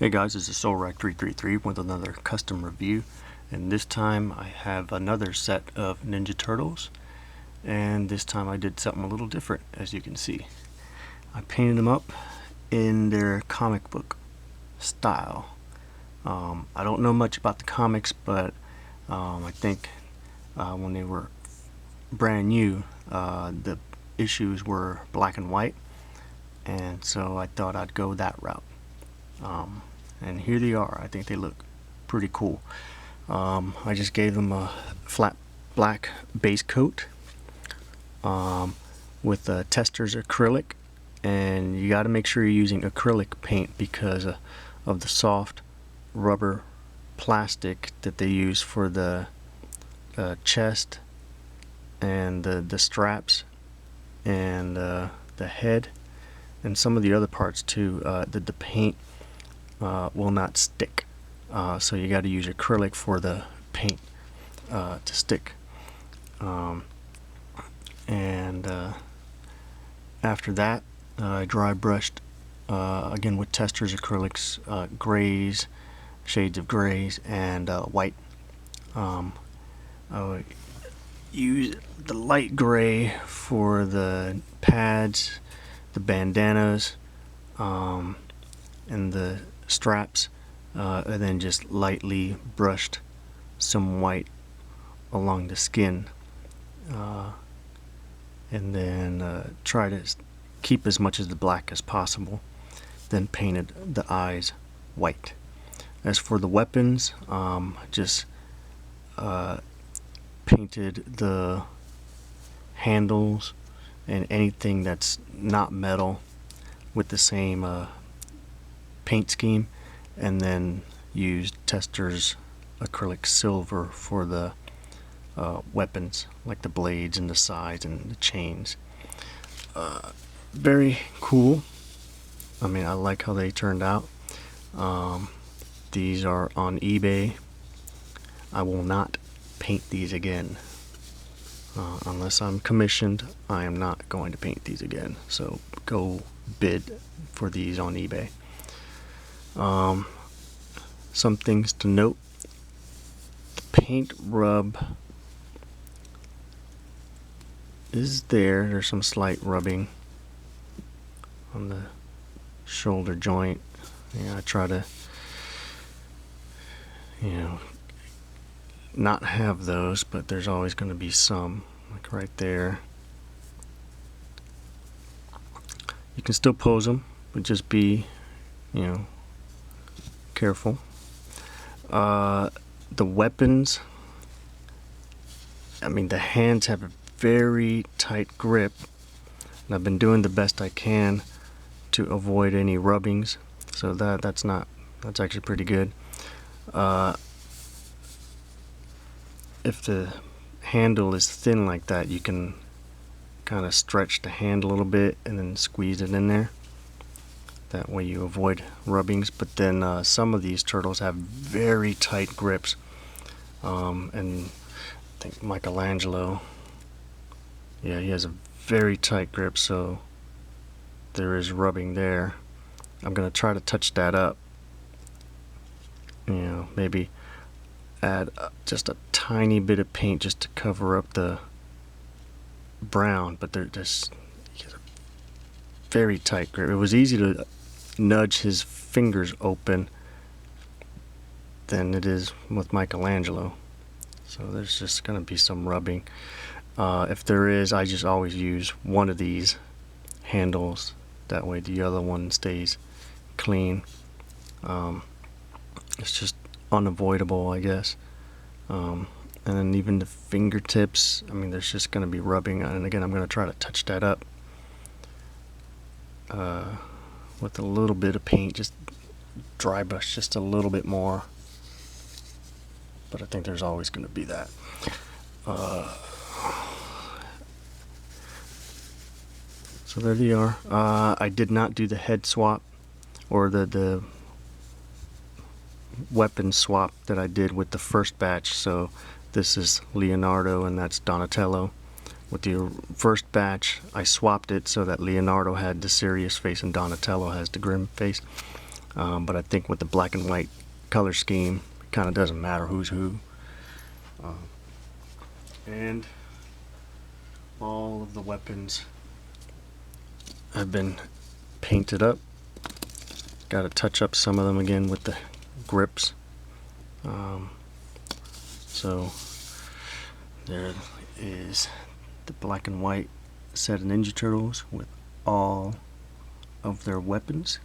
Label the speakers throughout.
Speaker 1: Hey guys, this is SoulRack333 with another custom review, and this time I have another set of Ninja Turtles, and this time I did something a little different. As you can see, I painted them up in their comic book style. I don't know much about the comics, but I think when they were brand new, the issues were black and white, and so I thought I'd go that route. And here they are. I think they look pretty cool. I just gave them a flat black base coat with Tester's acrylic, and you got to make sure you're using acrylic paint because of the soft rubber plastic that they use for the chest and the straps and the head and some of the other parts too. The paint will not stick, so you got to use acrylic for the paint to stick. After that, I dry brushed again with Tester's acrylics, grays, shades of grays, and white. I would use the light gray for the pads, the bandanas, and the straps, and then just lightly brushed some white along the skin, and then try to keep as much of the black as possible, then painted the eyes white. As for the weapons, just painted the handles and anything that's not metal with the same paint scheme, and then used Tester's acrylic silver for the weapons, like the blades and the sides and the chains. Very cool. I mean, I like how they turned out. These are on eBay. I will not paint these again. Unless I'm commissioned, I am not going to paint these again. So go bid for these on eBay. Some things to note: the paint rub is there. There's some slight rubbing on the shoulder joint. I try to, not have those, but there's always going to be some, like right there. You can still pose them, but just be, careful. The weapons, I mean, the hands have a very tight grip, and I've been doing the best I can to avoid any rubbings, so that's actually pretty good. If the handle is thin like that, you can kind of stretch the hand a little bit and then squeeze it in there. That way you avoid rubbings. But then some of these turtles have very tight grips, and I think Michelangelo, yeah, he has a very tight grip, so there is rubbing there. I'm gonna try to touch that up, maybe add just a tiny bit of paint just to cover up the brown, but there's a very tight grip. It was easy to nudge his fingers open than it is with Michelangelo, so there's just gonna be some rubbing. If there is, I just always use one of these handles, that way the other one stays clean. It's just unavoidable, I guess. And then even the fingertips, I mean, there's just going to be rubbing, and again, I'm going to try to touch that up with a little bit of paint, just dry brush just a little bit more, but I think there's always going to be that. So there they are. I did not do the head swap or the weapon swap that I did with the first batch. So this is Leonardo and that's Donatello. With the first batch, I swapped it so that Leonardo had the serious face and Donatello has the grim face. but I think with the black and white color scheme, it kind of doesn't matter who's who. And all of the weapons have been painted up. Got to touch up some of them again with the grips. So there is the black and white set of Ninja Turtles with all of their weapons,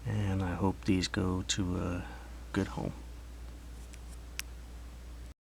Speaker 1: and I hope these go to a good home.